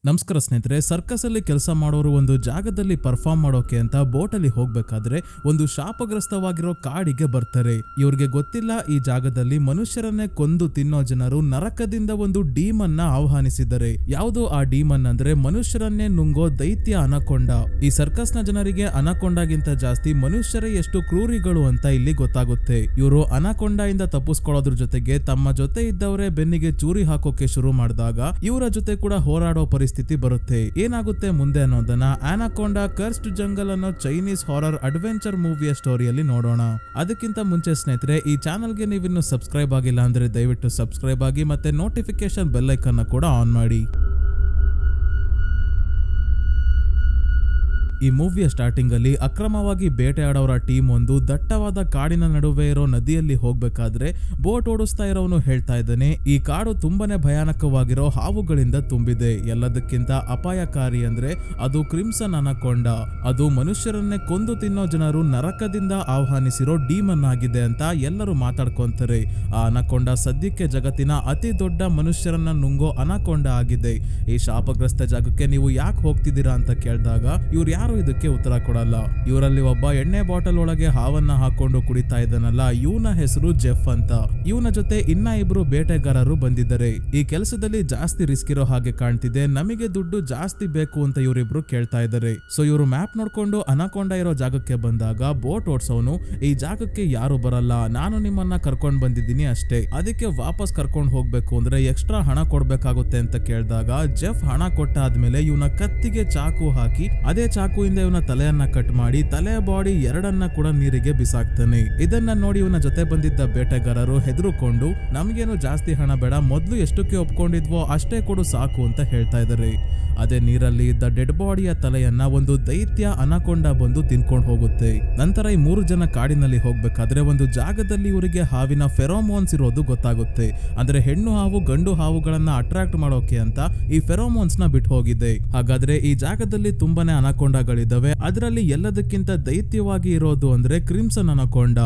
ನಮಸ್ಕಾರ ಸ್ನೇಹಿತರೆ, ಸರ್ಕಸ್ ಅಲ್ಲಿ ಕೆಲಸ ಮಾಡೋರು ಒಂದು ಜಾಗದಲ್ಲಿ ಪರ್ಫಾರ್ಮ್ ಮಾಡೋಕೆ ಅಂತ ಬೋಟ್ ಅಲ್ಲಿ ಹೋಗ್ಬೇಕಾದ್ರೆ ಒಂದು ಶಾಪಗ್ರಸ್ತವಾಗಿರೋ ಕಾಡಿಗೆ ಬರ್ತಾರೆ. ಇವ್ರಿಗೆ ಗೊತ್ತಿಲ್ಲ ಈ ಜಾಗದಲ್ಲಿ ಮನುಷ್ಯರನ್ನೇ ಕೊಂದು ತಿನ್ನೋ ಜನರು ನರಕದಿಂದ ಒಂದು ಡೀಮನ್ನ ಆಹ್ವಾನಿಸಿದ್ದಾರೆ. ಯಾವುದು ಆ ಡೀಮನ್ ಅಂದ್ರೆ ಮನುಷ್ಯರನ್ನೇ ನುಂಗೋ ದೈತ್ಯ ಅನಕೊಂಡ. ಈ ಸರ್ಕಸ್ ನ ಜನರಿಗೆ ಅನಕೊಂಡಾಗಿಂತ ಜಾಸ್ತಿ ಮನುಷ್ಯರೇ ಎಷ್ಟು ಕ್ರೂರಿಗಳು ಅಂತ ಇಲ್ಲಿ ಗೊತ್ತಾಗುತ್ತೆ. ಇವರು ಅನಕೊಂಡ ಇಂದ ತಪ್ಪಿಸ್ಕೊಳ್ಳೋದ್ರ ಜೊತೆಗೆ ತಮ್ಮ ಜೊತೆ ಇದ್ದವರೇ ಬೆನ್ನಿಗೆ ಚೂರಿ ಹಾಕೋಕೆ ಶುರು ಮಾಡಿದಾಗ ಇವರ ಜೊತೆ ಕೂಡ ಹೋರಾಡೋ ಪರಿಸ್ಥಿತಿ ಬರುತ್ತೆ. ಏನಾಗುತ್ತೆ ಮುಂದೆ ಅನ್ನೋದನ್ನ ಅನಕೊಂಡಾ ಕರ್ಸ್ಡ್ ಜಂಗಲ್ ಅನ್ನೋ ಚೈನೀಸ್ ಹಾರರ್ ಅಡ್ವೆಂಚರ್ ಮೂವಿಯ ಸ್ಟೋರಿಯಲ್ಲಿ ನೋಡೋಣ. ಅದಕ್ಕಿಂತ ಮುಂಚೆ ಸ್ನೇಹಿತರೆ, ಈ ಚಾನಲ್ಗೆ ನೀವಿನ್ನು ಸಬ್ಸ್ಕ್ರೈಬ್ ಆಗಿಲ್ಲ ಅಂದ್ರೆ ದಯವಿಟ್ಟು ಸಬ್ಸ್ಕ್ರೈಬ್ ಆಗಿ ಮತ್ತೆ ನೋಟಿಫಿಕೇಶನ್ ಬೆಲ್ ಐಕನ್ ಕೂಡ ಆನ್ ಮಾಡಿ. ಈ ಮೂವಿಯ ಸ್ಟಾರ್ಟಿಂಗ್ ಅಲ್ಲಿ ಅಕ್ರಮವಾಗಿ ಬೇಟೆಯಾಡೋರ ಟೀಮ್ ಒಂದು ದಟ್ಟವಾದ ಕಾಡಿನ ನಡುವೆ ಇರೋ ನದಿಯಲ್ಲಿ ಹೋಗ್ಬೇಕಾದ್ರೆ ಬೋಟ್ ಓಡಿಸ್ತಾ ಇರೋನು ಹೇಳ್ತಾ ಇದ್ದಾನೆ, ಈ ಕಾಡು ತುಂಬಾನೇ ಭಯಾನಕವಾಗಿರೋ ಹಾವುಗಳಿಂದ ತುಂಬಿದೆ. ಎಲ್ಲದಕ್ಕಿಂತ ಅಪಾಯಕಾರಿ ಅಂದ್ರೆ ಅದು ಕ್ರಿಮ್ಸನ್ ಅನಕೊಂಡ. ಅದು ಮನುಷ್ಯರನ್ನೇ ಕೊಂದು ತಿನ್ನೋ ಜನರು ನರಕದಿಂದ ಆಹ್ವಾನಿಸಿರೋ ಡೀಮನ್ ಆಗಿದೆ ಅಂತ ಎಲ್ಲರೂ ಮಾತಾಡ್ಕೊಂತಾರೆ. ಆ ಅನಕೊಂಡ ಸದ್ಯಕ್ಕೆ ಜಗತ್ತಿನ ಅತಿ ದೊಡ್ಡ ಮನುಷ್ಯರನ್ನ ನುಂಗೋ ಅನಕೊಂಡ ಆಗಿದೆ. ಈ ಶಾಪಗ್ರಸ್ತ ಜಾಗಕ್ಕೆ ನೀವು ಯಾಕೆ ಹೋಗ್ತಿದ್ದೀರಾ ಅಂತ ಕೇಳಿದಾಗ ಇವ್ರು ಯಾರು ಇದಕ್ಕೆ ಉತ್ತರ ಕೊಡಲ್ಲ. ಇವರಲ್ಲಿ ಒಬ್ಬ ಎಣ್ಣೆ ಬಾಟಲ್ ಒಳಗೆ ಹಾವನ್ನ ಹಾಕೊಂಡು ಕುಡಿತಾ ಇದ್ದಾನಲ್ಲ, ಇವನ ಹೆಸರು ಜೆಫ್ ಅಂತ. ಇವನ ಜೊತೆ ಇನ್ನ ಇಬ್ರು ಬೇಟೆಗಾರರು ಬಂದಿದ್ದಾರೆ. ಈ ಕೆಲಸದಲ್ಲಿ ಜಾಸ್ತಿ ರಿಸ್ಕ್ ಇರೋ ಹಾಗೆ ಕಾಣ್ತಿದೆ, ನಮಗೆ ದುಡ್ಡು ಜಾಸ್ತಿ ಬೇಕು ಅಂತ ಇವರಿಬ್ರು ಕೇಳ್ತಾ ಇದ್ದಾರೆ. ಸೊ ಇವರು ಮ್ಯಾಪ್ ನೋಡ್ಕೊಂಡು ಅನಕೊಂಡ ಇರೋ ಜಾಗಕ್ಕೆ ಬಂದಾಗ ಬೋಟ್ ಓಡ್ಸೋನು, ಈ ಜಾಗಕ್ಕೆ ಯಾರು ಬರಲ್ಲ, ನಾನು ನಿಮ್ಮನ್ನ ಕರ್ಕೊಂಡ್ ಬಂದಿದ್ದೀನಿ ಅಷ್ಟೇ, ಅದಕ್ಕೆ ವಾಪಸ್ ಕರ್ಕೊಂಡ್ ಹೋಗ್ಬೇಕು ಅಂದ್ರೆ ಎಕ್ಸ್ಟ್ರಾ ಹಣ ಕೊಡ್ಬೇಕಾಗುತ್ತೆ ಅಂತ ಕೇಳಿದಾಗ ಜೆಫ್ ಹಣ ಕೊಟ್ಟಾದ್ಮೇಲೆ ಇವನ ಕತ್ತಿಗೆ ಚಾಕು ಹಾಕಿ ಅದೇ ಚಾಕು ಇವನ ತಲೆಯನ್ನ ಕಟ್ ಮಾಡಿ ತಲೆ ಬಾಡಿ ಎರಡನ್ನ ಕೂಡ ನೀರಿಗೆ ಬಿಸಾಕ್ತಾನೆ. ಇದನ್ನ ನೋಡಿ ಇವನ ಜೊತೆ ಬಂದಿದ್ದ ಬೇಟೆಗಾರರು ಹೆದರುಕೊಂಡು, ನಮ್ಗೇನು ಜಾಸ್ತಿ ಹಣ ಬೇಡ, ಮೊದ್ಲು ಎಷ್ಟಕ್ಕೆ ಒಪ್ಕೊಂಡಿದ್ವೋ ಅಷ್ಟೇ ಕೊಡು ಸಾಕು ಅಂತ ಹೇಳ್ತಾ ಇದ್ದಾರೆ. ಅದೇ ನೀರಲ್ಲಿ ಇದ್ದ ಡೆಡ್ ಬಾಡಿಯ ತಲೆಯನ್ನ ಒಂದು ದೈತ್ಯ ಅನಕೊಂಡ ಬಂದು ತಿನ್ಕೊಂಡು ಹೋಗುತ್ತೆ. ನಂತರ ಈ 3 ಜನ ಕಾಡಿನಲ್ಲಿ ಹೋಗ್ಬೇಕಾದ್ರೆ ಒಂದು ಜಾಗದಲ್ಲಿ ಇವರಿಗೆ ಹಾವಿನ ಫೆರೋಮೋನ್ಸ್ ಇರೋದು ಗೊತ್ತಾಗುತ್ತೆ. ಅಂದ್ರೆ ಹೆಣ್ಣು ಹಾವು ಗಂಡು ಹಾವುಗಳನ್ನ ಅಟ್ರಾಕ್ಟ್ ಮಾಡೋಕೆ ಅಂತ ಈ ಫೆರೋಮೋನ್ಸ್ ನ ಬಿಟ್ಟು ಹೋಗಿದೆ. ಹಾಗಾದ್ರೆ ಈ ಜಾಗದಲ್ಲಿ ತುಂಬಾನೇ ಅನಕೊಂಡಗಳಿದ್ದಾವೆ. ಅದರಲ್ಲಿ ಎಲ್ಲದಕ್ಕಿಂತ ದೈತ್ಯವಾಗಿ ಇರೋದು ಅಂದ್ರೆ ಕ್ರಿಮ್ಸನ್ ಅನಕೊಂಡ.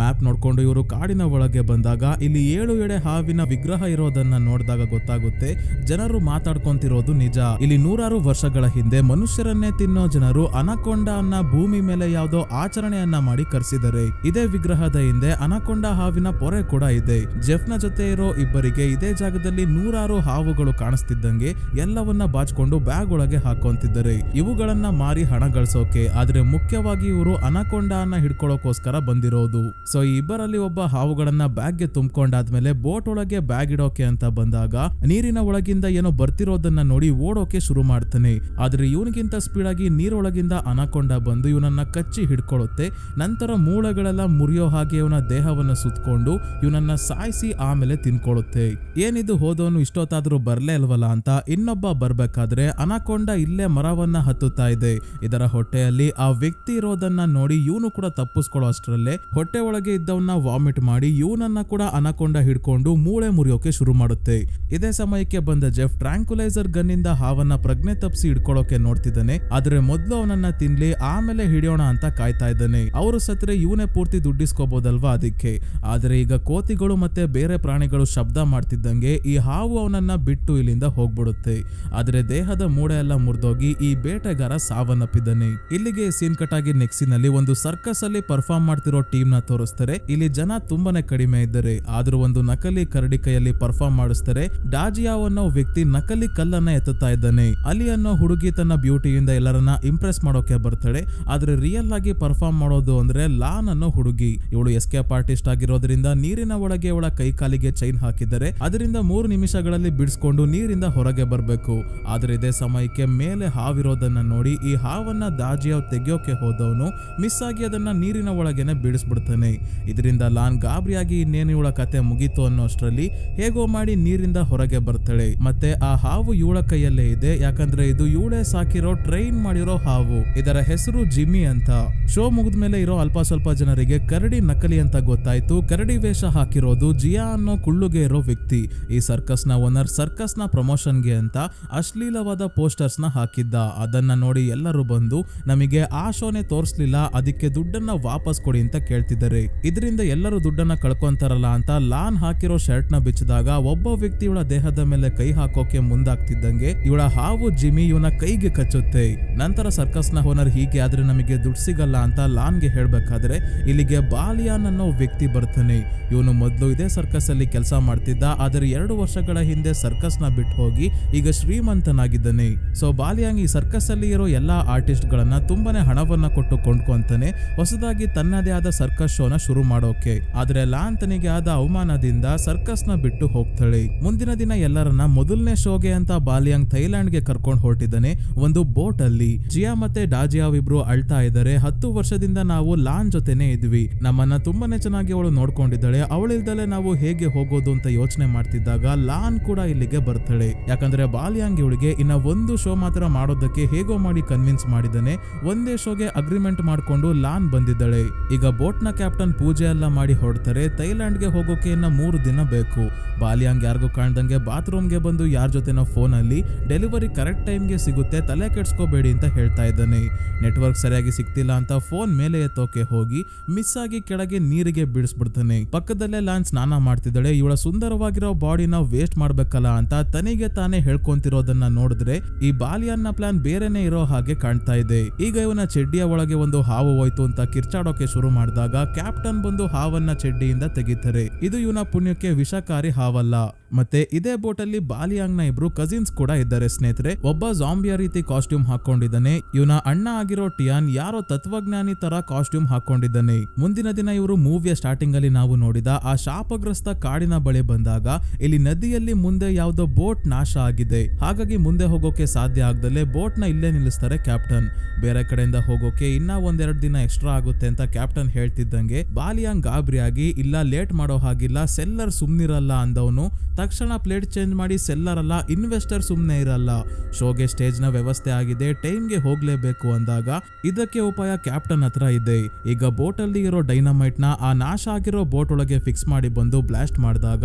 ಮ್ಯಾಪ್ ನೋಡ್ಕೊಂಡು ಇವರು ಕಾಡಿನ ಒಳಗೆ ಬಂದಾಗ ಇಲ್ಲಿ 7 ಎಡೆ ಹಾವಿನ ವಿಗ್ರಹ ಇರೋದನ್ನ ನೋಡಿದಾಗ ಗೊತ್ತಾಗುತ್ತೆ ಜನರು ಮಾತಾಡ್ಕೊಂತಿರೋದು ನಿಜ. ಇಲ್ಲಿ 100 ವರ್ಷಗಳ ಹಿಂದೆ ಮನುಷ್ಯರನ್ನೇ ತಿನ್ನೋ ಜನರು ಅನಕೊಂಡ ಅನ್ನ ಭೂಮಿ ಮೇಲೆ ಯಾವುದೋ ಆಚರಣೆಯನ್ನ ಮಾಡಿ ಕರ್ಸಿದ್ದಾರೆ. ಇದೇ ವಿಗ್ರಹದ ಹಿಂದೆ ಅನಕೊಂಡ ಹಾವಿನ ಪೊರೆ ಕೂಡ ಇದೆ. ಜೆಫ್ ನ ಜೊತೆ ಇರೋ ಇಬ್ಬರಿಗೆ ಇದೇ ಜಾಗದಲ್ಲಿ 100 ಹಾವುಗಳು ಕಾಣಿಸ್ತಿದ್ದಂಗೆ ಎಲ್ಲವನ್ನ ಬಾಚ್ಕೊಂಡು ಬ್ಯಾಗ್ ಒಳಗೆ ಹಾಕೊಂತಿದ್ದಾರೆ. ಇವುಗಳನ್ನ ಮಾರಿ ಹಣ ಗಳಿಸೋಕೆ, ಆದ್ರೆ ಮುಖ್ಯವಾಗಿ ಇವರು ಅನಕೊಂಡ ಅನ್ನ ಹಿಡ್ಕೊಳ್ಳೋಕೋಸ್ಕರ ಬಂದಿರೋದು. ಸೊ ಈ ಇಬ್ಬರಲ್ಲಿ ಒಬ್ಬ ಹಾವುಗಳನ್ನ ಬ್ಯಾಗ್ಗೆ ತುಂಬಿಕೊಂಡಾದ್ಮೇಲೆ ಬೋಟ್ ಒಳಗೆ ಬ್ಯಾಗ್ ಇಡೋಕೆ ಅಂತ ಬಂದಾಗ ನೀರಿನ ಒಳಗಿಂದ ಏನೋ ಬರ್ತಿರೋದನ್ನ ನೋಡಿ ಓಡೋಕೆ ಶುರು ಮಾಡ್ತಾನೆ. ಆದ್ರೆ ಇವನಿಗಿಂತ ಸ್ಪೀಡ್ ಆಗಿ ನೀರೊಳಗಿಂದ ಅನಕೊಂಡ ಬಂದು ಇವನನ್ನ ಕಚ್ಚಿ ಹಿಡ್ಕೊಳ್ಳುತ್ತೆ. ನಂತರ ಮೂಳೆಗಳೆಲ್ಲ ಮುರಿಯೋ ಹಾಗೆ ಇವನ ದೇಹವನ್ನು ಸುತ್ತಕೊಂಡು ಇವನನ್ನ ಸಾಯಿಸಿ ಆಮೇಲೆ ತಿನ್ಕೊಳ್ಳುತ್ತೆ. ಏನಿದು ಹೋದವನು ಇಷ್ಟೊತ್ತಾದ್ರೂ ಬರ್ಲೇ ಅಲ್ವಲ್ಲ ಅಂತ ಇನ್ನೊಬ್ಬ ಬರ್ಬೇಕಾದ್ರೆ ಅನಕೊಂಡ ಇಲ್ಲೇ ಮರವನ್ನ ಹತ್ತುತ್ತಾ ಇದೆ. ಇದರ ಹೊಟ್ಟೆಯಲ್ಲಿ ಆ ವ್ಯಕ್ತಿ ಇರೋದನ್ನ ನೋಡಿ ಇವನು ಕೂಡ ತಪ್ಪಿಸ್ಕೊಳ್ಳೋ ಅಷ್ಟರಲ್ಲೇ ಹೊಟ್ಟೆ ಒಳಗೆ ಇದ್ದವನ್ನ ವಾಮಿಟ್ ಮಾಡಿ ಇವನನ್ನ ಕೂಡ ಅನಕೊಂಡ ಹಿಡ್ಕೊಂಡು ಮೂಳೆ ಮುರಿಯೋಕೆ ಶುರು ಮಾಡುತ್ತೆ. ಇದೇ ಸಮಯಕ್ಕೆ ಬಂದ ಜೆಫ್ ಟ್ರಾಂಕ್ಯುಲೈಸರ್ ಗನ್ ಇಂದ ಹಾವನ್ನ ಪ್ರಜ್ಞೆ ತಪ್ಪಿಸಿ ಹಿಡ್ಕೊಳ್ಳೋಕೆ ನೋಡ್ತಿದ್ದಾನೆ. ಆದ್ರೆ ಮೊದ್ಲು ಅವನನ್ನ ತಿನ್ಲಿ ಆಮೇಲೆ ಹಿಡಿಯೋಣ ಅಂತ ಕಾಯ್ತಾ ಇದ್ದಾನೆ. ಅವರು ಸತ್ರೆ ಇವನೇ ಪೂರ್ತಿ ದುಡ್ಡಿಸ್ಕೋಬಹುದಲ್ವಾ ಅದಕ್ಕೆ. ಆದ್ರೆ ಈಗ ಕೋತಿಗಳು ಮತ್ತೆ ಬೇರೆ ಪ್ರಾಣಿಗಳು ಶಬ್ದ ಮಾಡ್ತಿದ್ದಂಗೆ ಈ ಹಾವು ಅವನನ್ನ ಬಿಟ್ಟು ಇಲ್ಲಿಂದ ಹೋಗ್ಬಿಡುತ್ತೆ. ಆದ್ರೆ ದೇಹದ ಮೂಳೆ ಎಲ್ಲ ಮುರಿದೋಗಿ ಈ ಬೇಟೆಗಾರ ಸಾವನ್ನಪ್ಪಿದ್ದಾನೆ. ಇಲ್ಲಿಗೆ ಸೀನ್ ಕಟ್ ಆಗಿ ನೆಕ್ಸ್ಟ್ ನಲ್ಲಿ ಒಂದು ಸರ್ಕಸ್ ಅಲ್ಲಿ ಪರ್ಫಾರ್ಮ್ ಮಾಡ್ತಿರೋ ಟೀಮ್ ನ ತೋರಿಸ್ತಾರೆ. ಇಲ್ಲಿ ಜನ ತುಂಬಾನೇ ಕಡಿಮೆ ಇದ್ದಾರೆ, ಆದ್ರೂ ಒಂದು ನಕಲಿ ಕರಡಿ ಕೈಯಲ್ಲಿ ಪರ್ಫಾರ್ಮ್ ಮಾಡಿಸ್ತಾರೆ. ಡಾಜಿಯಾ ಅನ್ನೋ ವ್ಯಕ್ತಿ ನಕಲಿ ಕಲ್ಲನ್ನ ಎತ್ತುತ್ತಾ ಇದ್ದಾನೆ. ಅಲಿ ಅನ್ನೋ ಹುಡುಗಿ ತನ್ನ ಬ್ಯೂಟಿಯಿಂದ ಎಲ್ಲರನ್ನ ಇಂಪ್ರೆಸ್ ಮಾಡೋಕೆ ಬರ್ತಾಳೆ. ಆದ್ರೆ ರಿಯಲ್ ಆಗಿ ಪರ್ಫಾರ್ಮ್ ಮಾಡೋದು ಅಂದ್ರೆ ಲಾನ್ ಅನ್ನೋ ಹುಡುಗಿ. ಇವಳು ಎಸ್ಕೇಪ್ ಆರ್ಟಿಸ್ಟ್ ಆಗಿರೋದ್ರಿಂದ ನೀರಿನ ಒಳಗೆ ಇವಳ ಕೈ ಕಾಲಿಗೆ ಚೈನ್ ಹಾಕಿದ್ದಾರೆ. ಅದರಿಂದ 3 ನಿಮಿಷಗಳಲ್ಲಿ ಬಿಡಿಸ್ಕೊಂಡು ನೀರಿಂದ ಹೊರಗೆ ಬರ್ಬೇಕು. ಆದ್ರೆ ಇದೇ ಸಮಯಕ್ಕೆ ಮೇಲೆ ಹಾವಿರೋದನ್ನ ನೋಡಿ ಈ ಹಾವನ್ನ ದಾಜಿಯಾ ತೆಗೆಯೋಕೆ ಹೋದವನು ಮಿಸ್ ಆಗಿ ಅದನ್ನ ನೀರಿನ ಒಳಗೇನೆ ಬಿಡಿಸ್ಬಿಡ್ತಾನೆ. ಇದರಿಂದ ಲಾನ್ ಗಾಬರಿಯಾಗಿ ಇನ್ನೇನು ಇವಳ ಕತೆ ಮುಗೀತು ಅನ್ನೋ ಅಷ್ಟರಲ್ಲಿ ಹೇಗೋ ಮಾಡಿ ನೀರಿಂದ ಹೊರಗೆ ಬರ್ತಾಳೆ. ಮತ್ತೆ ಆ ಹಾವು ಇವಳ ಕೈಯಲ್ಲೇ ಇದೆ, ಯಾಕಂದ್ರೆ ಇದು ಇವಳೇ ಸಾಕಿರೋ ಟ್ರೈನ್ ಮಾಡಿರೋ ಹಾವು. ಇದರ ಹೆಸರು ಜಿಮ್ಮಿ ಅಂತ. ಶೋ ಮುಗಿದ್ಮೇಲೆ ಇರೋ ಅಲ್ಪ ಸ್ವಲ್ಪ ಜನರಿಗೆ ಕರಡಿ ನಕಲಿ ಅಂತ ಗೊತ್ತಾಯ್ತು. ಕರಡಿ ವೇಷ ಹಾಕಿರೋದು ಜಿಯಾ ಅನ್ನೋ ಕುಳ್ಳುಗೆ ಇರೋ ವ್ಯಕ್ತಿ. ಈ ಸರ್ಕಸ್ ನ ಓನರ್ ಸರ್ಕಸ್ ನ ಪ್ರಮೋಷನ್ಗೆ ಅಂತ ಅಶ್ಲೀಲವಾದ ಪೋಸ್ಟರ್ಸ್ ನ ಹಾಕಿದ್ದ. ಅದನ್ನ ನೋಡಿ ಎಲ್ಲರೂ ಎಲ್ಲರೂ ಬಂದು ನಮಗೆ ಆ ಶೋನೆ ತೋರಿಸ್ಲಿಲ್ಲ, ಅದಕ್ಕೆ ದುಡ್ಡನ್ನ ವಾಪಸ್ ಕೊಡಿ ಅಂತ ಕೇಳ್ತಿದ್ದಾರೆ. ಇದರಿಂದ ಎಲ್ಲರೂ ದುಡ್ಡನ್ನ ಕಳ್ಕೊಂತಾರಲ್ಲ ಅಂತ ಲಾನ್ ಹಾಕಿರೋ ಶರ್ಟ್ ನ ಬಿಚ್ಚಿದಾಗ ಒಬ್ಬ ವ್ಯಕ್ತಿ ಇವಳ ದೇಹದ ಮೇಲೆ ಕೈ ಹಾಕೋಕೆ ಮುಂದಾಗ್ತಿದ್ದಂಗೆ ಇವಳ ಹಾವು ಜಿಮಿ ಇವನ ಕೈಗೆ ಕಚ್ಚುತ್ತೆ. ನಂತರ ಸರ್ಕಸ್ ನ ಓನರ್ ಹೀಗೆ ಆದ್ರೆ ನಮಗೆ ದುಡ್ಡು ಸಿಗಲ್ಲ ಅಂತ ಲಾನ್ಗೆ ಹೇಳ್ಬೇಕಾದ್ರೆ ಇಲ್ಲಿಗೆ ಬಾಲಿಯಾನ್ ಅನ್ನೋ ವ್ಯಕ್ತಿ ಬರ್ತಾನೆ. ಇವನು ಮೊದಲು ಇದೇ ಸರ್ಕಸ್ ಅಲ್ಲಿ ಕೆಲಸ ಮಾಡ್ತಿದ್ದ, ಆದರೆ 2 ವರ್ಷಗಳ ಹಿಂದೆ ಸರ್ಕಸ್ ನ ಬಿಟ್ಟು ಹೋಗಿ ಈಗ ಶ್ರೀಮಂತನಾಗಿದ್ದಾನೆ. ಸೊ ಬಾಲಿಯಾಂಗ್ ಈ ಸರ್ಕಸ್ ಅಲ್ಲಿ ಇರೋ ಎಲ್ಲಾ ಆರ್ಟಿಸ್ಟ್ ಗಳನ್ನ ತುಂಬಾನೇ ಹಣವನ್ನ ಕೊಟ್ಟು ಕೊಂಡ್ಕೊಂತಾನೆ ಹೊಸದಾಗಿ ತನ್ನದೇ ಆದ ಸರ್ಕಸ್ ಶೋನ ಶುರು ಮಾಡೋಕೆ. ಆದ್ರೆ ಲಾನ್ ತನಿಗೆ ಆದ ಅವಮಾನದಿಂದ ಸರ್ಕಸ್ ನ ಬಿಟ್ಟು ಹೋಗ್ತಾಳೆ. ಮುಂದಿನ ದಿನ ಎಲ್ಲರನ್ನ ಮೊದಲನೇ ಶೋಗೆ ಅಂತ ಬಾಲಿಯಾಂಗ್ ಥೈಲ್ಯಾಂಡ್ ಗೆ ಕರ್ಕೊಂಡು ಹೊರಟಿದ್ದಾನೆ. ಒಂದು ಬೋಟ್ ಅಲ್ಲಿ ಜಿಯಾ ಮತ್ತೆ ಡಾಜಿಯಾವ್ ಇಬ್ರು ಅಳ್ತಾ ಇದ್ದಾರೆ. 10 ವರ್ಷದಿಂದ ನಾವು ಲಾನ್ ಜೊತೆನೆ ಇದ್ವಿ, ನಮ್ಮನ್ನ ತುಂಬಾನೇ ಚೆನ್ನಾಗಿ ಅವಳು ನೋಡ್ಕೊಂಡಿದ್ದಾಳೆ, ಅವಳಿಲ್ದಲೆ ನಾವು ಹೇಗೆ ಹೋಗೋದು ಅಂತ ಯೋಚನೆ ಮಾಡ್ತಿದ್ದಾಗ ಲಾನ್ ಕೂಡ ಇಲ್ಲಿಗೆ ಬರ್ತಾಳೆ. ಯಾಕಂದ್ರೆ ಬಾಲಿಯಾಂಗ್ ಇವಳಿಗೆ ಇನ್ನ ಒಂದು ಶೋ ಮಾತ್ರ ಮಾಡೋದಕ್ಕೆ ಹೇಗೋ ಮಾಡಿ ಕನ್ವಿನ್ಸ್ ಮಾಡಿದಾನೆ. ಒಂದೇ ಶೋಗೆ ಅಗ್ರಿಮೆಂಟ್ ಮಾಡ್ಕೊಂಡು ಲಾನ್ ಬಂದಿದ್ದಾಳೆ. ಈಗ ಬೋಟ್ ನ ಕ್ಯಾಪ್ಟನ್ ಪೂಜೆ ಎಲ್ಲ ಮಾಡಿ ಹೊರಡ್ತಾರೆ. ಥೈಲ್ಯಾಂಡ್ ಗೆ ಹೋಗೋಕೆ ಇನ್ನ 3 ದಿನ ಬೇಕು. ಬಾಲಿಯಾಂಗ್ ಯಾರಿಗೂ ಕಾಣ್ದಂಗೆ ಬಾತ್ರೂಮ್ ಗೆ ಬಂದು ಯಾರ ಜೊತೆನೋ ಫೋನ್ ಅಲ್ಲಿ ಡೆಲಿವರಿ ಕರೆಕ್ಟ್ ಟೈಮ್ ಗೆ ಸಿಗುತ್ತೆ, ತಲೆ ಕೆಡ್ಸ್ಕೋಬೇಡಿ ಅಂತ ಹೇಳ್ತಾ ಇದ್ದಾನೆ. ನೆಟ್ವರ್ಕ್ ಸರಿಯಾಗಿ ಸಿಗ್ತಿಲ್ಲ ಅಂತ ಫೋನ್ ಮೇಲೆ ಎತ್ತೋಕೆ ಹೋಗಿ ಮಿಸ್ ಆಗಿ ಕೆಳಗೆ ನೀರಿಗೆ ಬೀಳಿಸ್ಬಿಡ್ತಾನೆ. ಪಕ್ಕದಲ್ಲೇ ಲಾನ್ ಸ್ನಾನ ಮಾಡ್ತಿದ್ದಾಳೆ. ಇವಳ ಸುಂದರವಾಗಿರೋ ಬಾಡಿನ ವೇಸ್ಟ್ ಮಾಡ್ಬೇಕಲ್ಲ ಅಂತ ತನಿಗೆ ತಾನೇ ಹೇಳ್ಕೊಂತಿರೋದನ್ನ ನೋಡಿದ್ರೆ ಈ ಬಾಲಿಯಾನ್ ನ ಪ್ಲಾನ್ ಬೇರೆನೆ ಇರೋ ಹಾಗೆ ಕಾಣ್ತಾ ಇದೆ. ಈಗ ಇವನ ಚೆಡ್ಡಿಯ ಒಳಗೆ ಒಂದು ಹಾವು ಹೋಯ್ತು ಅಂತ ಕಿರ್ಚಾಡೋಕೆ ಶುರು ಮಾಡಿದಾಗ ಕ್ಯಾಪ್ಟನ್ ಬಂದು ಹಾವನ್ನ ಚೆಡ್ಡಿಯಿಂದ ತೆಗಿತಾರೆ. ಇದು ಇವನ ಪುಣ್ಯಕ್ಕೆ ವಿಷಕಾರಿ ಹಾವಲ್ಲ. ಮತ್ತೆ ಇದೇ ಬೋಟ್ ಅಲ್ಲಿ ಬಾಲಿಯಾಂಗ್ ನ ಇಬ್ರು ಕಸಿನ್ಸ್ ಕೂಡ ಇದ್ದಾರೆ ಸ್ನೇಹಿತರೆ. ಒಬ್ಬ ಜಾಂಬಿಯಾ ರೀತಿ ಕಾಸ್ಟ್ಯೂಮ್ ಹಾಕೊಂಡಿದ್ದಾನೆ. ಇವನ ಅಣ್ಣ ಆಗಿರೋ ಟಿಯಾನ್ ಯಾರೋ ತತ್ವಜ್ಞಾನಿ ತರ ಕಾಸ್ಟ್ಯೂಮ್ ಹಾಕೊಂಡಿದ್ದಾನೆ. ಮುಂದಿನ ದಿನ ಇವರು ಮೂವಿಯ ಸ್ಟಾರ್ಟಿಂಗ್ ಅಲ್ಲಿ ನಾವು ನೋಡಿದ ಆ ಶಾಪಗ್ರಸ್ತ ಕಾಡಿನ ಬಳಿ ಬಂದಾಗ ಇಲ್ಲಿ ನದಿಯಲ್ಲಿ ಮುಂದೆ ಯಾವ್ದೋ ಬೋಟ್ ನಾಶ ಆಗಿದೆ. ಹಾಗಾಗಿ ಮುಂದೆ ಹೋಗೋಕೆ ಸಾಧ್ಯ ಆಗದಲ್ಲೇ ಬೋಟ್ ನ ಇಲ್ಲೇ ನಿಲ್ಲಿಸ್ತಾರೆ ಕ್ಯಾಪ್ಟನ್. ಬೇರೆ ಕಡೆಯಿಂದ ಹೋಗೋಕೆ ಇನ್ನ 1-2 ದಿನ ಎಕ್ಸ್ಟ್ರಾ ಆಗುತ್ತೆ ಅಂತ ಕ್ಯಾಪ್ಟನ್ ಹೇಳ್ತಿದ್ದಂಗೆ ಬಾಲಿಯಾಂಗ್ ಗಾಬರಿಯಾಗಿ ಇಲ್ಲ ಲೇಟ್ ಮಾಡೋ ಹಾಗಿಲ್ಲ, ಸೆಲ್ಲರ್ ಸುಮ್ನಿರಲ್ಲ ಅಂದವನು ತಕ್ಷಣ ಪ್ಲೇಟ್ ಚೇಂಜ್ ಮಾಡಿ ಸೆಲ್ಲರ್ ಅಲ್ಲ ಇನ್ವೆಸ್ಟರ್ ಸುಮ್ನೆ ಇರಲ್ಲ, ಶೋಗೆ ಸ್ಟೇಜ್ ನ ವ್ಯವಸ್ಥೆ ಆಗಿದೆ, ಟೈಮ್ಗೆ ಹೋಗ್ಲೇಬೇಕು ಅಂದಾಗ ಇದಕ್ಕೆ ಉಪಾಯ ಕ್ಯಾಪ್ಟನ್ ಹತ್ರ ಇದೆ. ಈಗ ಬೋಟ್ ಅಲ್ಲಿ ಇರೋ ಡೈನಮೈಟ್ ನ ಆ ನಾಶ ಆಗಿರೋ ಬೋಟ್ ಒಳಗೆ ಫಿಕ್ಸ್ ಮಾಡಿ ಬಂದು ಬ್ಲಾಸ್ಟ್ ಮಾಡಿದಾಗ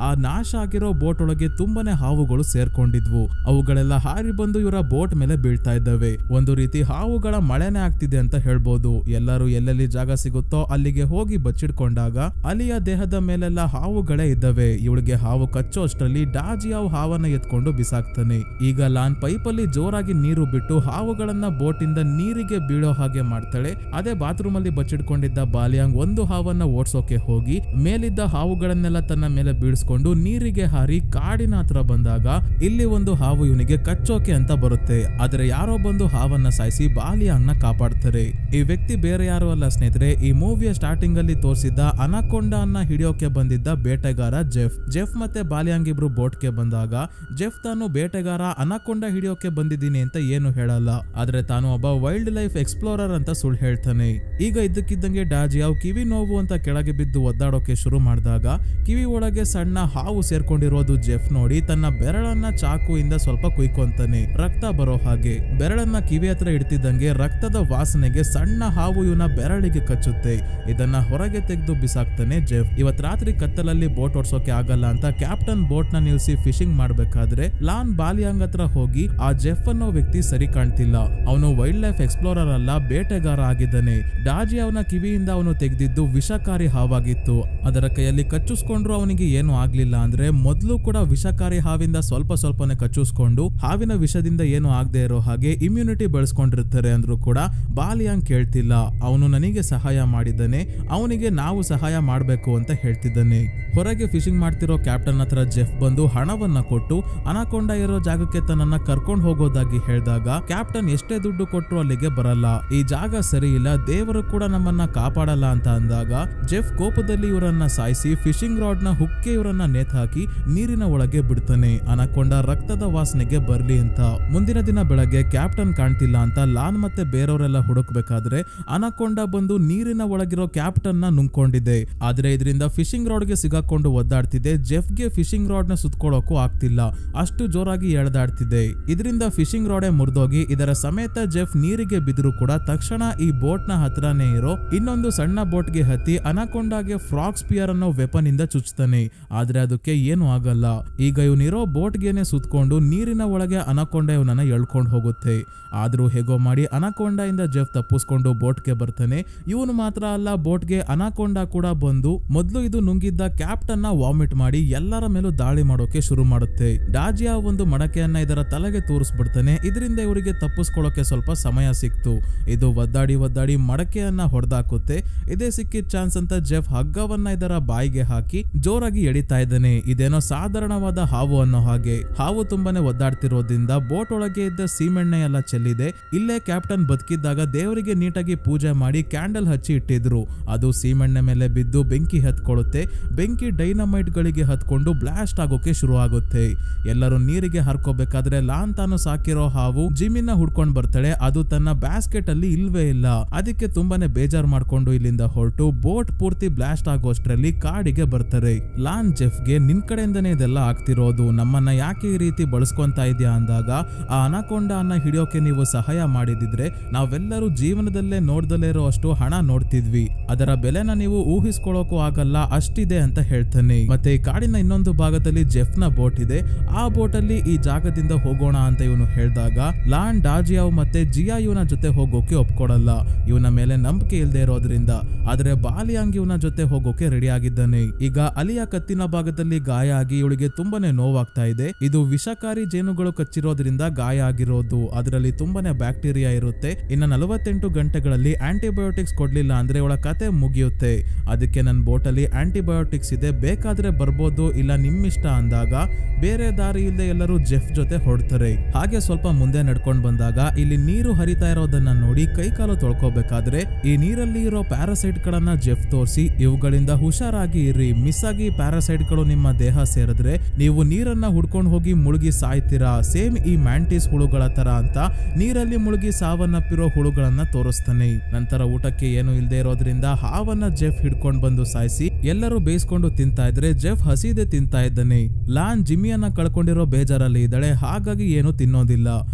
ಆ ನಾಶ ಆಗಿರೋ ಬೋಟ್ ಒಳಗೆ ತುಂಬಾನೇ ಹಾವುಗಳು ಸೇರ್ಕೊಂಡಿದ್ವು. ಅವುಗಳೆಲ್ಲ ಹಾರಿ ಬಂದು ಇವರ ಬೋಟ್ ಮೇಲೆ ಬೀಳ್ತಾ ಇದ್ದಾವೆ. ಒಂದು ರೀತಿ ಹಾವುಗಳ ಮಳೆನೇ ಆಗ್ತಿದೆ ಅಂತ ಹೇಳ್ಬೋದು. ಎಲ್ಲರೂ ಎಲ್ಲೆಲ್ಲಿ ಜಾಗ ಸಿಗುತ್ತೋ ಅಲ್ಲಿಗೆ ಹೋಗಿ ಬಚ್ಚಿಡ್ಕೊಂಡಾಗ ಅಲಿಯ ದೇಹದ ಮೇಲೆಲ್ಲ ಹಾವುಗಳೇ ಇದ್ದಾವೆ. ಇವಳಿಗೆ ಹಾವು ಕಚ್ಚೋ ಅಷ್ಟರಲ್ಲಿ ಡಾಜಿಯಾವ್ ಹಾವನ್ನ ಎತ್ಕೊಂಡು ಬಿಸಾಕ್ತಾನೆ. ಈಗ ಲಾನ್ ಪೈಪಲ್ಲಿ ಜೋರಾಗಿ ನೀರು ಬಿಟ್ಟು ಹಾವುಗಳನ್ನ ಬೋಟ್ ಇಂದ ನೀರಿಗೆ ಬೀಳೋ ಹಾಗೆ ಮಾಡ್ತಾಳೆ. ಅದೇ ಬಾತ್ರೂಮ್ ಅಲ್ಲಿ ಬಚ್ಚಿಡ್ಕೊಂಡಿದ್ದ ಬಾಲಿಯಾಂಗ್ ಒಂದು ಹಾವನ್ನ ಓಡ್ಸೋಕೆ ಹೋಗಿ ಮೇಲಿದ್ದ ಹಾವುಗಳನ್ನೆಲ್ಲ ತನ್ನ ಮೇಲೆ ಬೀಳ್ಸ್ಕೊಂಡು ನೀರಿಗೆ ಹಾರಿ ಕಾಡಿನ ಹತ್ರ ಬಂದಾಗ ಇಲ್ಲಿ ಒಂದು ಹಾವು ಇವನಿಗೆ ಕಚ್ಚೋಕೆ ಅಂತ ಬರುತ್ತೆ. ಆದ್ರೆ ಯಾರೋ ಬಂದು ಹಾವನ್ನ ಸಾಯಿಸಿ ಬಾಲಿಯಾಂಗ್ ನ ಕಾಪಾಡ್ತಾರೆ. ಈ ವ್ಯಕ್ತಿ ಬೇರೆ ಯಾರು ಅಲ್ಲ ಸ್ನೇಹಿತರೆ, ಈ ಮೂವಿಯ ಸ್ಟಾರ್ಟಿಂಗ್ ಅಲ್ಲಿ ತೋರಿಸಿದ್ದ ಅನಾಕೊಂಡಾ ಅನ್ನ ಹಿಡಿಯೋಕೆ ಬಂದಿದ್ದ ಬೇಟೆಗಾರ ಜೆಫ್ ಮತ್ತೆ ಬಾಲಿಯಾಂಗ್ ಇಬ್ರು ಬೋಟ್ ಗೆ ಬಂದಾಗ ಜೆಫ್ ತಾನು ಬೇಟೆಗಾರ ಅನಾಕೊಂಡಾ ಹಿಡಿಯೋಕೆ ಬಂದಿದ್ದೀನಿ ಅಂತ ಏನು ಹೇಳಲ್ಲ, ಆದ್ರೆ ತಾನು ಒಬ್ಬ ವೈಲ್ಡ್ ಲೈಫ್ ಎಕ್ಸ್ಪ್ಲೋರರ್ ಅಂತ ಸುಳ್ಳು ಹೇಳ್ತಾನೆ. ಈಗ ಇದ್ದಕ್ಕಿದ್ದಂಗೆ ಡಾಜಿಯಾವ್ ಕಿವಿ ನೋವು ಅಂತ ಕೆಳಗೆ ಬಿದ್ದು ಒದ್ದಾಡೋಕೆ ಶುರು ಮಾಡಿದಾಗ ಕಿವಿ ಒಳಗೆ ಸಣ್ಣ ಹಾವು ಸೇರ್ಕೊಂಡಿರೋದು ಜೆಫ್ ನೋಡಿ ತನ್ನ ಬೆರಳನ್ನ ಚಾಕುವಿಂದ ಸ್ವಲ್ಪ ಕುಯ್ಕೊಂತಾನೆ, ರಕ್ತ ಬರೋ ಹಾಗೆ. ಬೆರಳನ್ನ ಕಿವಿ ಹತ್ರ ಇಡ್ತಿದ್ದಂಗೆ ರಕ್ತದ ವಾಸನೆಗೆ ಸಣ್ಣ ಹಾವು ಇವನ ಬೆರಳಿಗೆ ಕಚ್ಚುತ್ತೆ. ಇದನ್ನ ಹೊರಗೆ ತೆಗೆದು ಬಿಸಾಕ್ತಾನೆ ಜೆಫ್. ಇವತ್ ರಾತ್ರಿ ಕತ್ತಲಲ್ಲಿ ಬೋಟ್ ಓಡಿಸೋಕೆ ಆಗಲ್ಲ ಅಂತ ಕ್ಯಾಪ್ಟನ್ ಬೋಟ್ ನ ನಿಲ್ಸಿ ಫಿಶಿಂಗ್ ಮಾಡ್ಬೇಕಾದ್ರೆ ಲಾನ್ ಬಾಲಿಯಾಂಗ್ ಹತ್ರ ಹೋಗಿ ಆ ಜೆಫ್ ಅನ್ನೋ ವ್ಯಕ್ತಿ ಸರಿ ಕಾಣ್ತಿಲ್ಲ, ಅವನು ವೈಲ್ಡ್ ಲೈಫ್ ಎಕ್ಸ್ಪ್ಲೋರರ್ ಅಲ್ಲ ಬೇಟೆಗಾರ ಆಗಿದ್ದಾನೆ. ಡಾಜಿ ಅವನ ಕಿವಿಯಿಂದ ಅವನು ತೆಗೆದಿದ್ದು ವಿಷಕಾರಿ ಹಾವಾಗಿತ್ತು. ಅದರ ಕೈಯಲ್ಲಿ ಕಚ್ಚಿಸ್ಕೊಂಡ್ರು ಅವನಿಗೆ ಏನು ಆಗ್ಲಿಲ್ಲ ಅಂದ್ರೆ ಮೊದ್ಲು ಕೂಡ ವಿಷಕಾರಿ ಹಾವಿಂದ ಸ್ವಲ್ಪನೇ ಕಚ್ಚಿಸ್ಕೊಂಡು ಹಾವಿನ ವಿಷದಿಂದ ಏನು ಆಗದೆ ಇರೋ ಹಾಗೆ ಇಮ್ಯುನಿಟಿ ಬೆಳೆಸ್ಕೊಂಡಿರ್ತಾರೆ ಅಂದ್ರೂ ಕೂಡ ಬಾಲಿಯಾಂಗ್ ಕೇಳ್ತಿಲ್ಲ. ಅವನು ನನಗೆ ಸಹಾಯ ಮಾಡಿದ್ದಾನೆ, ಅವನಿಗೆ ನಾವು ಸಹಾಯ ಮಾಡ್ಬೇಕು ಅಂತ ಹೇಳ್ತಿದ್ದಾನೆ. ಹೊರಗೆ ಫಿಶಿಂಗ್ ಮಾಡ್ತಿರೋ ಕ್ಯಾಪ್ಟನ್ ಹತ್ರ ಜೆಫ್ ಬಂದು ಹಣವನ್ನ ಕೊಟ್ಟು ಅನಾಕೊಂಡಾ ಇರೋ ಜಾಗಕ್ಕೆ ತನ್ನನ್ನ ಕರ್ಕೊಂಡು ಹೋಗೋದಾಗಿ ಹೇಳಿದಾಗ ಕ್ಯಾಪ್ಟನ್ ಎಷ್ಟೇ ದುಡ್ಡು ಕೊಟ್ಟರು ಅಲ್ಲಿಗೆ ಬರಲ್ಲ, ಈ ಜಾಗ ಸರಿ ಇಲ್ಲ, ದೇವರು ಕೂಡ ನಮ್ಮನ್ನ ಕಾಪಾಡಲ್ಲ ಅಂತ ಅಂದಾಗ ಜೆಫ್ ಕೋಪದಲ್ಲಿ ಇವರನ್ನ ಸಾಯಿಸಿ ಫಿಶಿಂಗ್ ರಾಡ್ ನ ಹುಕ್ಕೆ ಇವರನ್ನ ನೇತಾಕಿ ನೀರಿನ ಒಳಗೆ ಬಿಡ್ತಾನೆ, ಅನಾಕೊಂಡಾ ರಕ್ತದ ವಾಸನೆಗೆ ಬರ್ಲಿ ಅಂತ. ಮುಂದಿನ ದಿನ ಬೆಳಗ್ಗೆ ಕ್ಯಾಪ್ಟನ್ ಕಾಣ್ತಿಲ್ಲ ಅಂತ ಲಾನ್ ಮತ್ತೆ ಬೇರೆಯವರೆಲ್ಲ ಹುಡುಕ್ಬೇಕಾದ್ರೆ ಅನಾಕೊಂಡಾ ಬಂದು ನೀರಿನ ಒಳಗಿರೋ ಕ್ಯಾಪ್ಟನ್ ನ ನುಂಗ್ಕೊಂಡಿದೆ. ಆದ್ರೆ ಇದರಿಂದ ಫಿಶಿಂಗ್ ರಾಡ್ ಗೆ ಸಿಗಾಕೊಂಡು ಒದ್ದಾಡ್ತಿದೆ. ಜೆಫ್ಗೆ ಫಿಶಿಂಗ್ ರಾಡ್ ನ ಸುತ್ಕೊಳ್ಳೋಕು ಆಗ್ತಿಲ್ಲ, ಅಷ್ಟು ಜೋರಾಗಿ ಎಳೆದಾಡ್ತಿದೆ. ಇದರಿಂದ ಫಿಶಿಂಗ್ ರಾಡೇ ಮುರಿದೋಗಿ ಇದರ ಸಮೇತ ಜೆಫ್ ನೀರಿಗೆ ಬಿದ್ರು ಕೂಡ ತಕ್ಷಣ ಈ ಬೋಟ್ ನ ಹತ್ರನೇ ಇರೋ ಇನ್ನೊಂದು ಸಣ್ಣ ಬೋಟ್ ಗೆ ಹತ್ತಿ ಅನಾಕೊಂಡಾಗೆ ಫ್ರಾಗ್ ಸ್ಪಿಯರ್ ಅನ್ನೋ ವೆಪನ್ ಇಂದ ಚುಚ್ತಾನೆ. ಆದ್ರೆ ಅದಕ್ಕೆ ಏನು ಆಗಲ್ಲ. ಈಗ ಇವನಿರೋ ಬೋಟ್ ಗೆನೆ ಸುತ್ಕೊಂಡು ನೀರಿನ ಒಳಗೆ ಅನಾಕೊಂಡ ಇವನನ್ನ ಎಳ್ಕೊಂಡು ಹೋಗುತ್ತೆ. ಆದ್ರೂ ಹೇಗೋ ಮಾಡಿ ಅನಾಕೊಂಡ ಇಂದ ಜೆಫ್ ತಪ್ಪಿಸ್ಕೊಂಡು ಬೋಟ್ ಗೆ ಬರ್ತಾನೆ. ಇವನು ಮಾತ್ರ ಅಲ್ಲ, ಬೋಟ್ ಗೆ ಅನಾಕೊಂಡ ಕೂಡ ಬಂದು ಮೊದ್ಲು ಇದು ನುಂಗಿದ್ದ ಕ್ಯಾಪ್ಟನ್ ನ ವಾಮಿಟ್ ಮಾಡಿ ಎಲ್ಲರ ಮೇಲೂ ದಾಳಿ ಮಾಡೋಕೆ ಶುರು ಮಾಡುತ್ತೆ. ಡಾಜಿಯಾ ಒಂದು ಮಡಕೆಯನ್ನ ಇದರ ತಲೆಗೆ ತೋರಿಸ್ಬಿಡ್ತಾನೆ. ಇದರಿಂದ ಇವರಿಗೆ ತಪ್ಪಿಸ್ಕೊಳ್ಳೋಕೆ ಸ್ವಲ್ಪ ಸಮಯ ಸಿಕ್ತು. ಇದು ಒದ್ದಾಡಿ ಮಡಕೆಯನ್ನ ಹೊಡೆದಾಕುತ್ತೆ. ಇದೇ ಸಿಕ್ಕಿದ ಚಾನ್ಸ್ ಅಂತ ಜೆಫ್ ಹಗ್ಗವನ್ನ ಇದರ ಬಾಯಿಗೆ ಹಾಕಿ ಜೋರಾಗಿ ಎಳಿತಾ ಇದ್ದಾನೆ. ಇದೇನೋ ಸಾಧಾರಣವಾದ ಹಾವು ಅನ್ನೋ ಹಾಗೆ. ಹಾವು ತುಂಬಾನೇ ಒದ್ದಾಡ್ತಿರೋದ್ರಿಂದ ಬೋಟ್ ಒಳಗೆ ಇದ್ದ ಸೀಮೆಣ್ಣೆ ಎಲ್ಲ ಚೆಲ್ಲಿದೆ. ಇಲ್ಲೇ ಕ್ಯಾಪ್ಟನ್ ಬದುಕಿದ್ದಾಗ ದೇವರಿಗೆ ನೀಟಾಗಿ ಪೂಜೆ ಮಾಡಿ ಕ್ಯಾಂಡಲ್ ಹಚ್ಚಿ ಇಟ್ಟಿದ್ರು. ಅದು ಸೀಮೆಣ್ಣೆ ಮೇಲೆ ಬಿದ್ದು ಬೆಂಕಿ ಹತ್ಕೊಳ್ಳುತ್ತೆ. ಬೆಂಕಿ ಡೈನಮೈಟ್ ಗಳಿಗೆ ಹತ್ಕೊಂಡು ಬ್ಲಾಸ್ಟ್ ಆಗೋಕೆ ಶುರು ಆಗುತ್ತೆ. ಎಲ್ಲರೂ ನೀರಿಗೆ ಹರ್ಕೋಬೇಕಾದ್ರೆ ಲಾನ್ ತಾನು ಸಾಕಿರೋ ಹಾವು ಜಿಮಿನ ಹುಡ್ಕೊಂಡ್ ಬರ್ತಾಳೆ. ಅದು ತನ್ನ ಬ್ಯಾಸ್ಕೆಟ್ ಅಲ್ಲಿ ಇಲ್ವೇ ಇಲ್ಲ. ಅದಕ್ಕೆ ತುಂಬಾನೇ ಬೇಜಾರ್ ಮಾಡ್ಕೊಂಡು ಇಲ್ಲಿಂದ ಹೊರಟು ಬೋಟ್ ಪೂರ್ತಿ ಬ್ಲಾಸ್ಟ್ ಆಗೋಷ್ಟ್ರಲ್ಲಿ ಕಾಡಿಗೆ ಬರ್ತಾರೆ. ಲಾನ್ ಜೆಫ್ಗೆ ನಿನ್ ಕಡೆಯಿಂದನೇ ಇದೆಲ್ಲ ಆಗ್ತಿರೋದು, ನಮ್ಮನ್ನ ಯಾಕೆ ಈ ರೀತಿ ಬಳಸ್ಕೊಂತಾ ಇದೆಯಾ ಅಂದಾಗ, ಆ ಅನಾಕೊಂಡ ಅನ್ನ ಹಿಡಿಯೋಕೆ ನೀವು ಸಹಾಯ ಮಾಡಿದಿದ್ರೆ ನಾವೆಲ್ಲರೂ ಜೀವನದಲ್ಲೇ ನೋಡ್ದಲೇ ಇರೋ ಅಷ್ಟು ಹಣ ನೋಡ್ತಿದ್ವಿ. ಅದರ ಬೆಲೆನ ನೀವು ಊಹಿಸ್ಕೊಳ್ಳೋಕು ಆಗಲ್ಲ, ಅಷ್ಟಿದೆ ಅಂತ ಹೇಳ್ತಾನೆ. ಮತ್ತೆ ಈ ಕಾಡಿನ ಇನ್ನೊಂದು ಭಾಗದಲ್ಲಿ ಜೆಫ್ ನ ಬೋಟ್ ಇದೆ. ಆ ಬೋಟ್ ಅಲ್ಲಿ ಈ ಜಾಗದಿಂದ ಹೋಗೋಣ ಅಂತ ಇವನು ಹೇಳಿದಾಗ ಲಾನ್ ಡಾಜಿಯಾವ್ ಮತ್ತೆ ಜಿಯಾ ಇವನ ಜೊತೆ ಹೋಗೋಕೆ ಒಪ್ಕೊಡಲ್ಲ, ಇವನ ಮೇಲೆ ನಂಬಿಕೆ ಇಲ್ಲದೆ ಇರೋದ್ರಿಂದ. ಆದ್ರೆ ಬಾಲಿಯಾಂಗ್ ಇವನ ಜೊತೆ ಹೋಗೋಕೆ ರೆಡಿ ಆಗಿದ್ದಾನೆ. ಈಗ ಅಲಿಯ ಕತ್ತಿನ ಭಾಗದಲ್ಲಿ ಗಾಯ ಆಗಿ ಇವಳಿಗೆ ತುಂಬಾನೇ ನೋವಾಗ್ತಾ ಇದೆ. ಇದು ವಿಷಕಾರಿ ಜೇನುಗಳು ಕಚ್ಚಿರೋದ್ರಿಂದ ಗಾಯ ಆಗಿರೋದು. ಅದರಲ್ಲಿ ತುಂಬಾನೇ ಬ್ಯಾಕ್ಟೀರಿಯಾ ಇರುತ್ತೆ. ಇನ್ನ 48 ಗಂಟೆಗಳಲ್ಲಿ ಆಂಟಿಬಯೋಟಿಕ್ಸ್ ಕೊಡ್ಲಿಲ್ಲ ಅಂದ್ರೆ ಇವಳ ಕತೆ ಮುಗಿಯುತ್ತೆ. ಅದಕ್ಕೆ ನನ್ನ ಬೋಟಲ್ಲಿ ಆಂಟಿಬಯೋಟಿಕ್ಸ್ ಇದೆ, ಬೇಕಾದ್ರೆ ಬರ್ಬೋದು, ಇಲ್ಲ ನಿಮ್ಮಿಷ್ಟ ಅಂದಾಗ ಬೇರೆ ದಾರಿ ಇಲ್ಲದೆ ಎಲ್ಲರೂ ಜೆಫ್ ಜೊತೆ ಹೊರಡ್ತಾರೆ. ಹಾಗೆ ಸ್ವಲ್ಪ ಮುಂದೆ ನಡ್ಕೊಂಡ್ ಬಂದಾಗ ಇಲ್ಲಿ ನೀರು ಹರಿತಾ ಇರೋದನ್ನ ನೋಡಿ ಕೈಕಾಲು ತೊಳ್ಕೋಬೇಕಾದ್ರೆ ಈ ನೀರಲ್ಲಿ ಇರೋ ಪ್ಯಾರಾಸೈಟ್ ಗಳನ್ನ ಜೆಫ್ ತೋರಿಸಿ, ಇವುಗಳಿಂದ ಹುಷಾರಾಗಿ ಇರ್ರಿ, ಮಿಸ್ ಆಗಿ ಪ್ಯಾರಾಸೈಟ್ ಗಳು ನಿಮ್ಮ ದೇಹ ಸೇರಿದ್ರೆ ನೀವು ನೀರನ್ನ ಹುಡ್ಕೊಂಡು ಹೋಗಿ ಮುಳುಗಿ ಸಾಯ್ತೀರಾ, ಸೇಮ್ ಈ ಮ್ಯಾಂಟಿಸ್ ಹುಳುಗಳ ತರ ಅಂತ ನೀರಲ್ಲಿ ಮುಳುಗಿ ಸಾವನ್ನಪ್ಪಿರೋ ಹುಳುಗಳನ್ನ ತೋರಿಸ್ತಾನೆ. ನಂತರ ಊಟಕ್ಕೆ ಏನು ಇಲ್ಲದೆ ಇರೋದ್ರಿಂದ ಹಾವನ್ನ ಜೆಫ್ ಹಿಡ್ಕೊಂಡ್ ಬಂದು ಸಾಯಿಸಿ ಎಲ್ಲರೂ ಬೇಯಿಸ್ಕೊಂಡು ತಿಂತಾ ಇದ್ರೆ ಜೆಫ್ ಹಸಿದೆ ತಿಂತಾ ಇದ್ದಾನೆ. ಲಾನ್ ಜಿಮ್ಮಿಯನ್ನ ಕಳ್ಕೊಂಡಿರೋ ಬೇಜಾರಲ್ಲಿ ಇದ್ದಾಳೆ, ಹಾಗಾಗಿ ಏನು ತಿನ್ನೋದಿಲ್ಲ.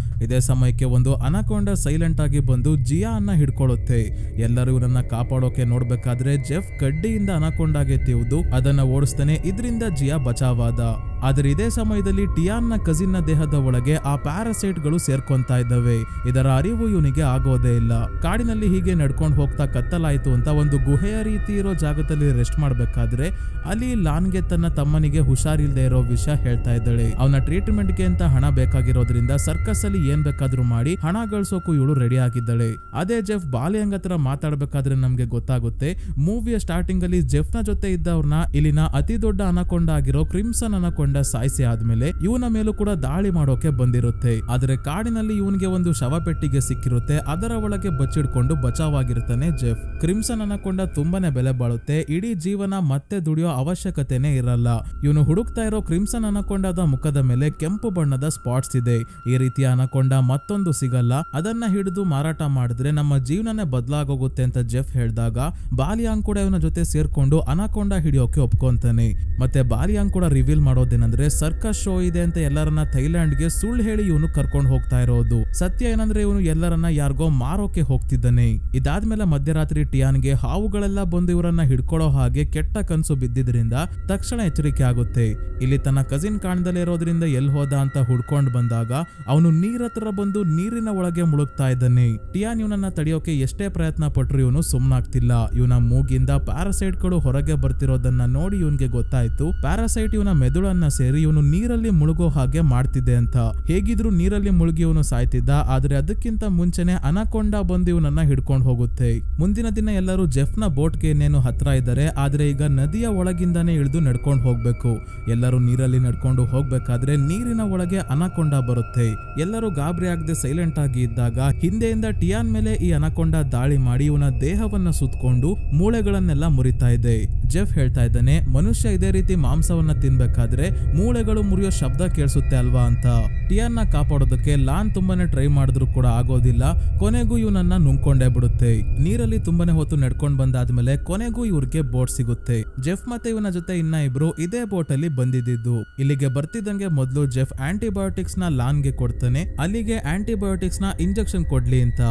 ಇದೇ ಸಮಯಕ್ಕೆ ಒಂದು ಅನಾಕೊಂಡ ಸೈಲೆಂಟ್ ಆಗಿ ಬಂದು ಜಿಯಾ ಅನ್ನ ಹಿಡ್ಕೊಳ್ಳುತ್ತೆ. ಎಲ್ಲರೂ ಇವರನ್ನ ಕಾಪಾಡೋಕೆ ನೋಡ್ಬೇಕಾದ್ರೆ ಜೆಫ್ ಕಡ್ಡಿಯಿಂದ ಅನಾಕೊಂಡಾಗೆ ತಿವಿದು ಅದನ್ನ ಓಡಿಸ್ತಾನೆ. ಇದರಿಂದ ಜಿಯಾ ಬಚಾವಾದ. ಆದ್ರೆ ಇದೇ ಸಮಯದಲ್ಲಿ ಟಿಯಾನ್ ನ ಕಜಿನ್ ನ ದೇಹದ ಒಳಗೆ ಆ ಪ್ಯಾರಾಸೈಟ್ ಗಳು ಸೇರ್ಕೊಂತಾ ಇದ್ದಾವೆ. ಇದರ ಅರಿವು ಇವನಿಗೆ ಆಗೋದೇ ಇಲ್ಲ. ಕಾಡಿನಲ್ಲಿ ಹೀಗೆ ನಡ್ಕೊಂಡು ಹೋಗ್ತಾ ಕತ್ತಲಾಯ್ತು ಅಂತ ಒಂದು ಗುಹೆಯ ರೀತಿ ಇರೋ ಜಾಗದಲ್ಲಿ ರೆಸ್ಟ್ ಮಾಡ್ಬೇಕಾದ್ರೆ ಅಲ್ಲಿ ಲಾನ್ಗೆ ತನ್ನ ತಮ್ಮನಿಗೆ ಹುಷಾರಿಲ್ದೆ ಇರೋ ವಿಷಯ ಹೇಳ್ತಾ ಇದ್ದಾಳೆ. ಅವನ ಟ್ರೀಟ್ಮೆಂಟ್ ಗೆ ಅಂತ ಹಣ ಬೇಕಾಗಿರೋದ್ರಿಂದ ಸರ್ಕಸ್ ಅಲ್ಲಿ ಏನ್ ಬೇಕಾದ್ರೂ ಮಾಡಿ ಹಣ ಗಳಿಸೋಕು ಇವಳು ರೆಡಿ ಆಗಿದ್ದಾಳೆ. ಅದೇ ಜೆಫ್ ಬಾಲಿಯಾಂಗ್ ಹತ್ರ ಮಾತಾಡ್ಬೇಕಾದ್ರೆ ನಮ್ಗೆ ಗೊತ್ತಾಗುತ್ತೆ, ಮೂವಿಯ ಸ್ಟಾರ್ಟಿಂಗ್ ಅಲ್ಲಿ ಜೆಫ್ ನ ಜೊತೆ ಇದ್ದವ್ರನ್ನ ಇಲ್ಲಿನ ಅತಿ ದೊಡ್ಡ ಅನಾಕೊಂಡ ಆಗಿರೋ ಕ್ರಿಮ್ಸನ್ ಅನಾಕೊಂಡ ಸಾಯಿಸಿ ಆದ್ಮೇಲೆ ಇವನ ಮೇಲೂ ಕೂಡ ದಾಳಿ ಮಾಡೋಕೆ ಬಂದಿರುತ್ತೆ. ಆದ್ರೆ ಕಾಡಿನಲ್ಲಿ ಇವನ್ಗೆ ಒಂದು ಶವಪೆಟ್ಟಿಗೆ ಸಿಕ್ಕಿರುತ್ತೆ. ಅದರ ಒಳಗೆ ಬಚ್ಚಿಡ್ಕೊಂಡು ಬಚಾವಾಗಿರ್ತಾನೆ ಜೆಫ್. ಕ್ರಿಮ್ಸನ್ ಅನಾಕೊಂಡ ತುಂಬಾನೇ ಬೆಲೆ ಬಾಳುತ್ತೆ. ಇಡೀ ಜೀವನ ಮತ್ತೆ ದುಡಿಯೋ ಅವಶ್ಯಕತೆನೇ ಇರಲ್ಲ. ಇವನು ಹುಡುಕ್ತಾ ಇರೋ ಕ್ರಿಮ್ಸನ್ ಅನಾಕೊಂಡದ ಮುಖದ ಮೇಲೆ ಕೆಂಪು ಬಣ್ಣದ ಸ್ಪಾಟ್ಸ್ ಇದೆ. ಈ ರೀತಿಯ ಅನಾಕೊಂಡ ಮತ್ತೊಂದು ಸಿಗಲ್ಲ. ಅದನ್ನ ಹಿಡಿದು ಮಾರಾಟ ಮಾಡಿದ್ರೆ ನಮ್ಮ ಜೀವನನೇ ಬದಲಾಗೋಗುತ್ತೆ ಅಂತ ಜೆಫ್ ಹೇಳಿದಾಗ ಬಾಲಿಯಾಂಗ್ ಕೂಡ ಇವನ ಜೊತೆ ಸೇರ್ಕೊಂಡು ಅನಾಕೊಂಡ ಹಿಡಿಯೋಕೆ ಒಪ್ಕೊಂತಾನೆ. ಮತ್ತೆ ಬಾಲಿಯಾಂಗ್ ಕೂಡ ರಿವೀಲ್ ಮಾಡೋದೇನಂದ್ರೆ ಸರ್ಕಸ್ ಶೋ ಇದೆ ಅಂತ ಎಲ್ಲರನ್ನ ಥೈಲ್ಯಾಂಡ್ ಗೆ ಸುಳ್ಳು ಹೇಳಿ ಇವನು ಕರ್ಕೊಂಡು ಹೋಗ್ತಾ ಇರೋದು. ಸತ್ಯ ಏನಂದ್ರೆ ಇವನು ಎಲ್ಲರನ್ನ ಯಾರಿಗೋ ಮಾರೋಕೆ ಹೋಗ್ತಿದ್ದಾನೆ. ಇದಾದ್ಮೇಲೆ ಮಧ್ಯರಾತ್ರಿ ಟಿಯಾನ್ಗೆ ಹಾವುಗಳೆಲ್ಲ ಬಂದು ಇವರನ್ನ ಹಿಡ್ಕೊಳ್ಳೋ ಹಾಗೆ ಕೆಟ್ಟ ಕನ್ಸು ಬಿದ್ದಿದ್ರಿಂದ ತಕ್ಷಣ ಎಚ್ಚರಿಕೆ ಆಗುತ್ತೆ. ಇಲ್ಲಿ ತನ್ನ ಕಸಿನ್ ಕಾಣ್ದಲೇ ಇರೋದ್ರಿಂದ ಎಲ್ಲಿ ಹೋದ ಅಂತ ಹುಡ್ಕೊಂಡ್ ಬಂದಾಗ ಅವನು ನೀರ್ ಹತ್ರ ಬಂದು ನೀರಿನ ಒಳಗೆ ಮುಳುಗ್ತಾ ಇದ್ದಾನೆ. ಟಿಯಾನ್ ಇವನನ್ನ ತಡೆಯೋಕೆ ಎಷ್ಟೇ ಪ್ರಯತ್ನ ಪಟ್ರು ಇವನು ಸುಮ್ನಾಗ್ತಿಲ್ಲ. ಇವನ ಮೂಗಿಂದ ಪ್ಯಾರಾಸೈಟ್ ಗಳು ಹೊರಗೆ ಬರ್ತಿರೋದನ್ನ ನೋಡಿ ಇವನ್ಗೆ ಗೊತ್ತಾಯ್ತು ಪ್ಯಾರಾಸೈಟ್ ಇವನ ಮೆದುಳನ್ನ ಸೇರಿ ಇವನು ನೀರಲ್ಲಿ ಮುಳುಗೋ ಹಾಗೆ ಮಾಡ್ತಿದೆ ಅಂತ. ಹೇಗಿದ್ರು ನೀರಲ್ಲಿ ಮುಳುಗಿ ಇವನು ಸಾಯ್ತಿದ್ದ. ಆದ್ರೆ ಅದಕ್ಕಿಂತ ಮುಂಚೆನೆ ಅನಾಕೊಂಡ ಬಂದು ಇವನನ್ನ ಹಿಡ್ಕೊಂಡು ಹೋಗುತ್ತೆ. ಮುಂದಿನ ದಿನ ಎಲ್ಲರೂ ಜೆಫ್ ನ ಬೋಟ್ ಗೆ ಇನ್ನೇನು ಹತ್ರ ಇದ್ದಾರೆ. ಆದ್ರೆ ಈಗ ನದಿಯ ಒಳಗಿಂದಾನೇ ಇಳಿದು ನಡ್ಕೊಂಡು ಹೋಗ್ಬೇಕು. ಎಲ್ಲರೂ ನೀರಲ್ಲಿ ನಡ್ಕೊಂಡು ಹೋಗ್ಬೇಕಾದ್ರೆ ನೀರಿನ ಒಳಗೆ ಅನಾಕೊಂಡ ಬರುತ್ತೆ. ಎಲ್ಲರೂ ಗಾಬರಿ ಆಗದೆ ಸೈಲೆಂಟ್ ಆಗಿ ಇದ್ದಾಗ ಹಿಂದೆಯಿಂದ ಟಿಯಾನ್ ಮೇಲೆ ಈ ಅನಾಕೊಂಡ ದಾಳಿ ಮಾಡಿ ಇವನ ದೇಹವನ್ನ ಸುತ್ಕೊಂಡು ಮೂಳೆಗಳನ್ನೆಲ್ಲ ಮುರಿತಾ ಇದೆ. ಜೆಫ್ ಹೇಳ್ತಾ ಇದ್ದಾನೆ, ಮನುಷ್ಯ ಇದೇ ರೀತಿ ಮಾಂಸವನ್ನ ತಿನ್ಬೇಕಾದ್ರೆ ಮೂಳೆಗಳು ಮುರಿಯೋ ಶಬ್ದ ಕೇಳಿಸುತ್ತೆ ಅಲ್ವಾ ಅಂತ. ಟಿಯಾನ್ನ ಕಾಪಾಡೋದಕ್ಕೆ ಲಾನ್ ತುಂಬಾನೇ ಟ್ರೈ ಮಾಡಿದ್ರು ಕೂಡ ಆಗೋದಿಲ್ಲ. ಕೊನೆಗೂ ಇವನನ್ನ ನುಂಗ್ಕೊಂಡೇ ಬಿಡುತ್ತೆ. ನೀರಲ್ಲಿ ತುಂಬಾನೇ ಹೊತ್ತು ನಡ್ಕೊಂಡ್ ಬಂದಾದ್ಮೇಲೆ ಕೊನೆಗೂ ಇವ್ರಿಗೆ ಬೋಟ್ ಸಿಗುತ್ತೆ. ಜೆಫ್ ಮತ್ತೆ ಇವನ ಜೊತೆ ಇನ್ನ ಇಬ್ರು ಇದೇ ಬೋಟ್ ಅಲ್ಲಿ ಬಂದಿದ್ದು. ಇಲ್ಲಿಗೆ ಬರ್ತಿದ್ದಂಗೆ ಮೊದಲು ಜೆಫ್ ಆಂಟಿಬಯೋಟಿಕ್ಸ್ ನ ಲಾನ್ಗೆ ಕೊಡ್ತಾನೆ. ಅಲ್ಲಿಗೆ ಆಂಟಿಬಯೋಟಿಕ್ಸ್ ನ ಇಂಜೆಕ್ಷನ್ ಕೊಡ್ಲಿ ಅಂತ.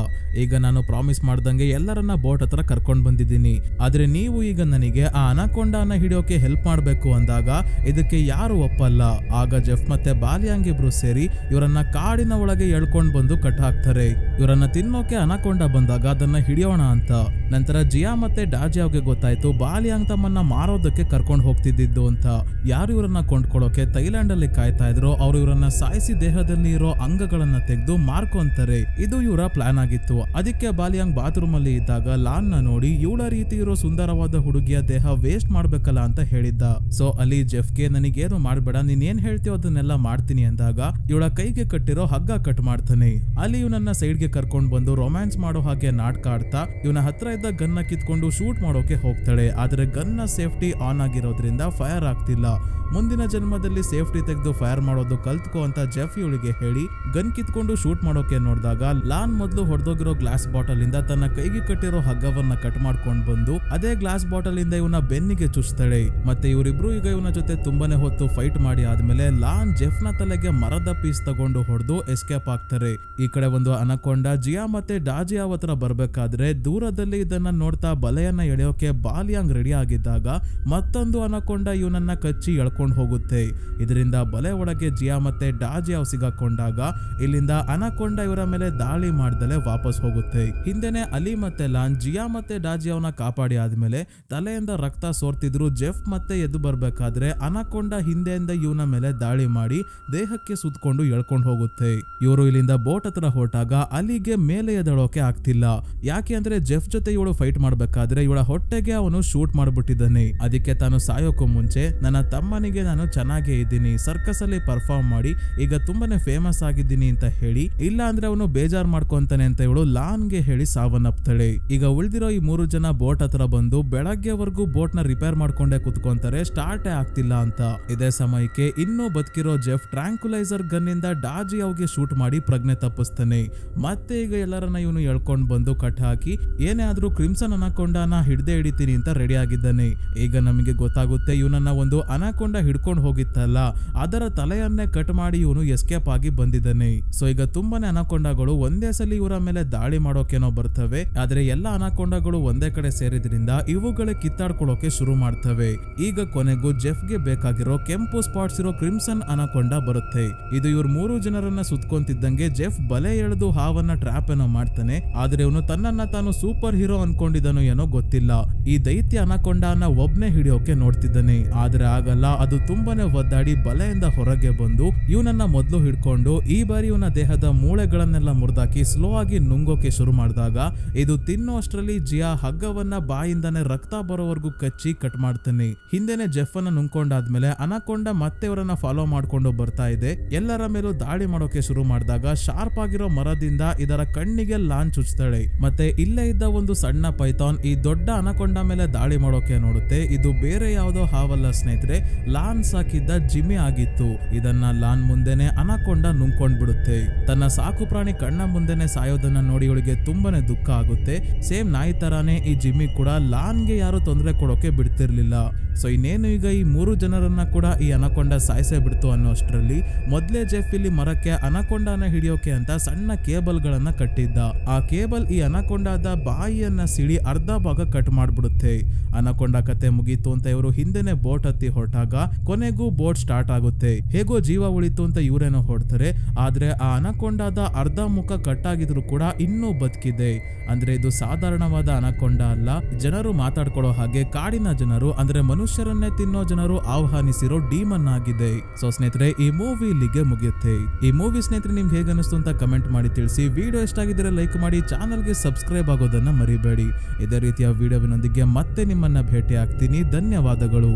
ಈಗ ನಾನು ಪ್ರಾಮಿಸ್ ಮಾಡ್ದಂಗೆ ಎಲ್ಲರನ್ನ ಬೋಟ್ ಹತ್ರ ಕರ್ಕೊಂಡ್ ಬಂದಿದ್ದೀನಿ, ಆದ್ರೆ ನೀವು ಈಗ ನನಗೆ ಆ ಅನಕೊಂಡಾನ ಹಿಡಿಯೋಕೆ ಹೆಲ್ಪ್ ಮಾಡ್ಬೇಕು ಅಂದಾಗ ಇದಕ್ಕೆ ಯಾರು ಒಪ್ಪಲ್ಲ. ಆಗ ಜೆಫ್ ಮತ್ತೆ ಬಾಲಿಯಾಂಗ್ ಇಬ್ರು ಸೇರಿ ಇವರನ್ನ ಕಾಡಿನ ಒಳಗೆ ಎಳ್ಕೊಂಡ್ ಬಂದು ಕಟ್ ಹಾಕ್ತಾರೆ. ಇವರನ್ನ ತಿನ್ನೋಕೆ ಅನಕೊಂಡ ಬಂದಾಗ ಅದನ್ನ ಹಿಡಿಯೋಣ ಅಂತ. ನಂತರ ಜಿಯಾ ಮತ್ತೆ ಡಾಜಿಯಾವ್ಗೆ ಗೊತ್ತಾಯ್ತು ಬಾಲಿಯಾಂಗ್ ತಮ್ಮನ್ನ ಮಾರೋದಕ್ಕೆ ಕರ್ಕೊಂಡು ಹೋಗ್ತಿದ್ದು ಅಂತ. ಯಾರು ಇವರನ್ನ ಕೊಂಡ್ಕೊಳ್ಳೋಕೆ ಥೈಲ್ಯಾಂಡ್ ಅಲ್ಲಿ ಕಾಯ್ತಾ ಇದ್ರು ಅವರು ಇವರನ್ನ ಸಾಯಿಸಿ ದೇಹದಲ್ಲಿ ಇರೋ ಅಂಗಗಳನ್ನ ತೆಗೆದು ಮಾರ್ಕೊಂತಾರೆ. ಇದು ಇವರ ಪ್ಲಾನ್ ಆಗಿತ್ತು. ಅದಕ್ಕೆ ಬಾಲಿಯಾಂಗ್ ಬಾತ್ರೂಮ್ ಅಲ್ಲಿ ಇದ್ದಾಗ ಲಾನ್ ನ ನೋಡಿ ಇವಳ ರೀತಿ ಇರೋ ಸುಂದರವಾದ ಹುಡುಗಿಯ ದೇಹ ವೇಸ್ಟ್ ಮಾಡ್ಬೇಕಲ್ಲ ಅಂತ ಹೇಳಿದ್ದ. ಸೊ ಅಲ್ಲಿ ಜೆಫ್ಗೆ ನನಗೇನು ಮಾಡ್ಬೇಡ, ನೀನ್ ಏನ್ ಹೇಳ್ತೀಯೋ ಅದನ್ನೆಲ್ಲ ಮಾಡ್ತೀನಿ ಅಂದಾಗ ಇವಳ ಕೈಗೆ ಕಟ್ಟಿರೋ ಹಗ್ಗ ಕಟ್ ಮಾಡ್ತಾನೆ. ಅಲ್ಲಿ ಇವನನ್ನ ಸೈಡ್ಗೆ ಕರ್ಕೊಂಡ್ ಬಂದು ರೊಮ್ಯಾನ್ಸ್ ಮಾಡೋ ಹಾಗೆ ನಾಟಕ ಆಡ್ತಾ ಇವನ ಹತ್ರ ಇದ್ದ ಗನ್ನ ಕಿತ್ಕೊಂಡು ಶೂಟ್ ಮಾಡೋಕೆ ಹೋಗ್ತಾಳೆ. ಆದ್ರೆ ಗನ್ನ ಸೇಫ್ಟಿ ಆನ್ ಆಗಿರೋದ್ರಿಂದ ಫೈರ್ ಆಗ್ತಿಲ್ಲ. ಮುಂದಿನ ಜನ್ಮದಲ್ಲಿ ಸೇಫ್ಟಿ ತೆಗೆದು ಫೈರ್ ಮಾಡೋದು ಕಲ್ತ್ಕೋ ಅಂತ ಜೆಫ್ ಇವಳಿಗೆ ಹೇಳಿ ಗನ್ ಕಿತ್ಕೊಂಡು ಶೂಟ್ ಮಾಡೋಕೆ ನೋಡಿದಾಗ ಲಾನ್ ಮೊದಲು ಹೊಡೆದೋಗಿರೋ ಗ್ಲಾಸ್ ಬಾಟಲ್ ಇಂದ ತನ್ನ ಕೈಗೆ ಕಟ್ಟಿರೋ ಹಗ್ಗವನ್ನ ಕಟ್ ಮಾಡ್ಕೊಂಡ್ ಬಂದು ಅದೇ ಗ್ಲಾಸ್ ಬಾಟಲ್ ಇಂದ ಇವನ ಬೆನ್ನಿಗೆ ಚುಚ್ತಾಳೆ. ಮತ್ತೆ ಇವರಿಬ್ರು ಈಗ ಇವನ ಜೊತೆ ತುಂಬಾನೇ ಹೊತ್ತು ಫೈಟ್ ಮಾಡಿ ಆದ್ಮೇಲೆ ಲಾನ್ ಜೆಫ್ ನ ತಲೆಗೆ ಮರದ ಪೀಸ್ ತಗೊಂಡು ಹೊಡೆದು ಎಸ್ಕೇಪ್ ಆಗ್ತಾರೆ. ಈ ಕಡೆ ಒಂದು ಅನಕೊಂಡ ಜಿಯಾ ಮತ್ತೆ ಡಾಜಿಯಾ ಹತ್ರ ಬರ್ಬೇಕಾದ್ರೆ ದೂರದಲ್ಲಿ ಇದನ್ನ ನೋಡ್ತಾ ಬಲೆಯನ್ನ ಎಳೆಯೋಕೆ ಬಾಲಿಯಾಂಗ್ ರೆಡಿ ಆಗಿದ್ದಾಗ ಮತ್ತೊಂದು ಅನಕೊಂಡ ಇವನನ್ನ ಕಚ್ಚಿ ಎಳ್ಕೊಂಡು ಹೋಗುತ್ತೆ. ಇದರಿಂದ ಬಲೆ ಒಳಗೆ ಜಿಯಾ ಮತ್ತೆ ಡಾಜಿಯಾವ್ ಸಿಗಾಕೊಂಡಾಗ ಇಲ್ಲಿಂದ ಅನಕೊಂಡ ಇವರ ಮೇಲೆ ದಾಳಿ ಮಾಡ್ದಲೆ ವಾಪಸ್ ಹೋಗುತ್ತೆ. ಹಿಂದೆನೆ ಅಲಿ ಮತ್ತೆ ಲಾನ್ ಜಿಯಾ ಮತ್ತೆ ಡಾಜಿಯಾವ್ನ ಕಾಪಾಡಿ ಆದ್ಮೇಲೆ ತಲೆಯಿಂದ ರಕ್ತ ಸೋರ್ತಿದ್ರು ಜೆಫ್ ಮತ್ತೆ ಎದ್ದು ಬರ್ಬೇಕಾದ್ರೆ ಅನಕೊಂಡ ಹಿಂದೆಯಿಂದ ಇವನ ಮೇಲೆ ದಾಳಿ ಮಾಡಿ ದೇಹಕ್ಕೆ ಸುತ್ಕೊಂಡು ಎಳ್ಕೊಂಡು ಹೋಗುತ್ತೆ. ಇವರು ಇಲ್ಲಿಂದ ಬೋಟ್ ಹತ್ರ ಹೊರಟಾಗ ಅಲಿಗೆ ಮೇಲೆ ಎದಳೋಕೆ ಆಗ್ತಿಲ್ಲ. ಯಾಕೆ ಅಂದ್ರೆ ಜೆಫ್ ಜೊತೆ ಇವಳು ಫೈಟ್ ಮಾಡ್ಬೇಕಾದ್ರೆ ಇವಳ ಹೊಟ್ಟೆಗೆ ಅವನು ಶೂಟ್ ಮಾಡ್ಬಿಟ್ಟಿದ್ದಾನೆ. ಅದಕ್ಕೆ ತಾನು ಸಾಯೋಕ್ಕೂ ಮುಂಚೆ ನನ್ನ ತಮ್ಮನಿಗೆ ನಾನು ಚೆನ್ನಾಗೇ ಇದ್ದೀನಿ, ಸರ್ಕಸ್ ಅಲ್ಲಿ ಪರ್ಫಾರ್ಮ್ ಮಾಡಿ ಈಗ ತುಂಬಾನೇ ಫೇಮಸ್ ಆಗಿದ್ದೀನಿ ಅಂತ ಹೇಳಿ ಇಲ್ಲ ಅಂದ್ರೆ ಅವನು ಬೇಜಾರ್ ಮಾಡ್ಕೊಂತಾನೆ ಅಂತ ಇವಳು ಲಾನ್ಗೆ ಹೇಳಿ ಸಾವನ್ನಪ್ತಾಳೆ. ಈಗ ಉಳಿದಿರೋ ಈ 3 ಜನ ಬೋಟ್ ಹತ್ರ ಬಂದು ಬೆಳಗ್ಗೆವರೆಗೂ ಬೋಟ್ ನ ರಿಪೇರ್ ಮಾಡ್ಕೊಂಡೇ ಕುತ್ಕೊಂತಾರೆ, ಸ್ಟಾರ್ಟೇ ಆಗ್ತಿಲ್ಲ ಅಂತ. ಇದೇ ಸಮಯಕ್ಕೆ ಇನ್ನೂ ಬದುಕಿರೋ ಜೆಫ್ ಟ್ರಾಂಕ್ಯುಲೈಸರ್ ಗನ್ ಇಂದ ಡಾಜಿಯಾವ್ಗೆ ಶೂಟ್ ಮಾಡಿ ಪ್ರಜ್ಞೆ ತಪ್ಪಿಸ್ತಾನೆ. ಮತ್ತೆ ಈಗ ಎಲ್ಲರನ್ನ ಇವನು ಎಳ್ಕೊಂಡ್ ಬಂದು ಕಟ್ ಹಾಕಿ ಏನೇ ಆದ್ರೂ ಕ್ರಿಮ್ಸನ್ ಅನಕೊಂಡಾನ ಹಿಡ್ದೇ ಹಿಡಿತೀನಿ ಅಂತ ರೆಡಿ ಆಗಿದ್ದಾನೆ. ಈಗ ನಮಗೆ ಗೊತ್ತಾಗುತ್ತೆ ಇವನನ್ನ ಒಂದು ಅನಕೊಂಡ ಹಿಡ್ಕೊಂಡು ಹೋಗಿತ್ತಲ್ಲ ಅದರ ತಲೆಯನ್ನೇ ಕಟ್ ಮಾಡಿ ಇವನು ಎಸ್ಕೇಪ್ ಆಗಿ ಬಂದಿದ್ದಾನೆ. ಸೊ ಈಗ ತುಂಬಾನೇ ಅನಕೊಂಡಗಳು ಒಂದೇ ಸಲ ಇವರ ಮೇಲೆ ದಾಳಿ ಮಾಡೋಕೇನೋ ಬರ್ತವೆ. ಆದ್ರೆ ಎಲ್ಲ ಅನಕೊಂಡಗಳು ಒಂದೇ ಕಡೆ ಸೇರಿದ್ರಿಂದ ಇವುಗಳೇ ಕಿತ್ತಾಡ್ಕೊಳ್ಳೋಕೆ ಶುರು ಮಾಡ್ತವೆ. ಈಗ ಕೊನೆಗೂ ಜೆಫ್ಗೆ ಬೇಕಾಗಿರೋ ಕೆಂಪು ಸ್ಪಾಟ್ಸ್ ಇರೋ ಕ್ರಿಮ್ಸನ್ ಅನಕೊಂಡ ಬರುತ್ತೆ. ಇದು ಇವ್ರ 3 ಜನರನ್ನ ಸುತ್ಕೊಂತಿದ್ದಂಗೆ ಜೆಫ್ ಬಲೆ ಎಳೆದು ಹಾವನ್ನ ಟ್ರ್ಯಾಪ್ ಏನೋ ಮಾಡ್ತಾನೆ. ಆದ್ರೆ ಇವನು ತನ್ನನ್ನ ತಾನು ಸೂಪರ್ ಹೀರೋ ಅನ್ಕೊಂಡಿದ್ದನೋ ಏನೋ ಗೊತ್ತಿಲ್ಲ. ಈ ದೈತ್ಯ ಅನಕೊಂಡನ ಒಬ್ನೇ ಹಿಡಿಯೋಕೆ ನೋಡ್ತಿದ್ದಾನೆ. ಆದ್ರೆ ಆಗಲ್ಲ, ಅದು ತುಂಬಾನೇ ಒದ್ದಾಡಿ ಬಲೆಯಿಂದ ಹೊರಗೆ ಬಂದು ಇವನನ್ನ ಮೊದಲು ಹಿಡ್ಕೊಂಡು ಈ ಬಾರಿ ಇವನ ದೇಹದ ಮೂಳೆಗಳನ್ನೆಲ್ಲ ಮುರಿದಾಕಿ ಸ್ಲೋ ಆಗಿ ನುಂಗೋಕೆ ಶುರು ಮಾಡಿದಾಗ ಇದು ತಿನ್ನೋ ಅಷ್ಟರಲ್ಲಿ ಜಿಯಾ ಹಗ್ಗವನ್ನ ಬಾಯಿಂದಾನೆ ರಕ್ತ ಬರೋವರೆಗೂ ಕಚ್ಚಿ ಕಟ್ ಮಾಡ್ತಾನೆ. ಹಿಂದೆನೆ ಜೆಫ್ ಅನ್ನ ನುಂಗ್ಕೊಂಡಾದ್ಮೇಲೆ ಅನಕೊಂಡ ಮತ್ತೆ ಇವರನ್ನ ಫಾಲೋ ಮಾಡ್ಕೊಂಡು ಬರ್ತಾ ಇದೆ. ಎಲ್ಲರ ಮೇಲೂ ದಾಳಿ ಮಾಡೋಕೆ ಶುರು ಮಾಡಿದಾಗ ಶಾರ್ಪ್ ಆಗಿರೋ ಮರದಿಂದ ಇದರ ಕಣ್ಣಿಗೆ ಲಾನ್ ಚುಚ್ತಾಳೆ. ಮತ್ತೆ ಇಲ್ಲೇ ಇದ್ದ ಒಂದು ಸಣ್ಣ ಪೈಥಾನ್ ಈ ದೊಡ್ಡ ಅನಕೊಂಡ ಮೇಲೆ ದಾಳಿ ಮಾಡೋಕೆ ನೋಡುತ್ತೆ. ಇದು ಬೇರೆ ಯಾವುದೋ ಹಾವಲ್ಲ ಸ್ನೇಹಿತರೆ, ಲಾನ್ ಸಾಕಿದ್ದ ಜಿಮ್ಮಿ ಆಗಿತ್ತು. ಇದನ್ನ ಲಾನ್ ಮುಂದೆನೆ ಅನಕೊಂಡ ನುಂಗ್ಕೊಂಡ್ ಬಿಡುತ್ತೆ. ತನ್ನ ಸಾಕು ಪ್ರಾಣಿ ಕಣ್ಣ ಮುಂದೆನೆ ಸಾಯೋದನ್ನ ನೋಡಿ ಇವಳಿಗೆ ತುಂಬಾನೇ ದುಃಖ ಆಗುತ್ತೆ. ಸೇಮ್ ನಾಯಿ ತರಾನೇ ಈ ಜಿಮ್ಮಿ ಕೂಡ ಲಾನ್ಗೆ ಯಾರು ತೊಂದರೆ ಕೊಡೋಕೆ ಬಿಡ್ತಿರ್ಲಿಲ್ಲ. ಸೊ ಇನ್ನೇನು ಈಗ ಈ 3 ಜನರನ್ನ ಕೂಡ ಈ ಅನಕೊಂಡ ಸಾಯಿಸೇ ಬಿಡ್ತು ಅನ್ನೋ ಅಷ್ಟರಲ್ಲಿ ಮೊದ್ಲೇ ಜೆಫ್ ಇಲ್ಲಿ ಮರಕ್ಕೆ ಅನಕೊಂಡನ ಹಿಡಿಯೋಕೆ ಅಂತ ಸಣ್ಣ ಕೇಬಲ್ ಗಳನ್ನ ಕಟ್ಟಿದ್ದ. ಆ ಕೇಬಲ್ ಈ ಅನಕೊಂಡದ ಬಾಯಿಯನ್ನ ಸಿಡಿ ಅರ್ಧ ಭಾಗ ಕಟ್ ಮಾಡ್ಬಿಡುತ್ತೆ. ಅನಕೊಂಡ ಕತೆ ಮುಗೀತು ಅಂತ ಇವರು ಹಿಂದೆನೆ ಬೋಟ್ ಹತ್ತಿ ಹೊರಟಾಗ ಕೊನೆಗೂ ಬೋಟ್ ಸ್ಟಾರ್ಟ್ ಆಗುತ್ತೆ. ಹೇಗೋ ಜೀವ ಉಳಿತು ಅಂತ ಇವರೇನೋ ಹೊಡ್ತಾರೆ. ಆದ್ರೆ ಆ ಅನಕೊಂಡದ ಅರ್ಧ ಮುಖ ಕಟ್ಟಾಗಿದ್ರು ಕೂಡ ಇನ್ನೂ ಬದುಕಿದೆ. ಅಂದ್ರೆ ಇದು ಸಾಧಾರಣವಾದ ಅನಕೊಂಡ ಅಲ್ಲ, ಜನರು ಮಾತಾಡ್ಕೊಳ್ಳೋ ಹಾಗೆ ಕಾಡಿನ ಜನರು ಅಂದ್ರೆ ಮನುಷ್ಯರನ್ನೇ ತಿನ್ನೋ ಜನರು ಆಹ್ವಾನಿಸಿರೋ ಡೀಮನ್ ಆಗಿದೆ. ಸೊ ಸ್ನೇಹಿತರೆ, ಈ ಮೂವಿ ಇಲ್ಲಿಗೆ ಮುಗಿಯುತ್ತೆ. ಈ ಮೂವಿ ಸ್ನೇಹಿತರೆ ನಿಮ್ಗೆ ಹೇಗೆ ಅನಿಸ್ತು ಅಂತ ಕಮೆಂಟ್ ಮಾಡಿ ತಿಳಿಸಿ. ವಿಡಿಯೋ ಇಷ್ಟ ಆಗಿದ್ರೆ ಲೈಕ್ ಮಾಡಿ, ಚಾನಲ್ಗೆ ಸಬ್ಸ್ಕ್ರೈಬ್ ಆಗೋದನ್ನ ಮರಿಬೇಡಿ. ಇದೇ ರೀತಿಯ ವಿಡಿಯೋವಿನೊಂದಿಗೆ ಮತ್ತೆ ನಿಮ್ಮನ್ನ ಭೇಟಿ ಆಗ್ತೀನಿ. ಧನ್ಯವಾದಗಳು.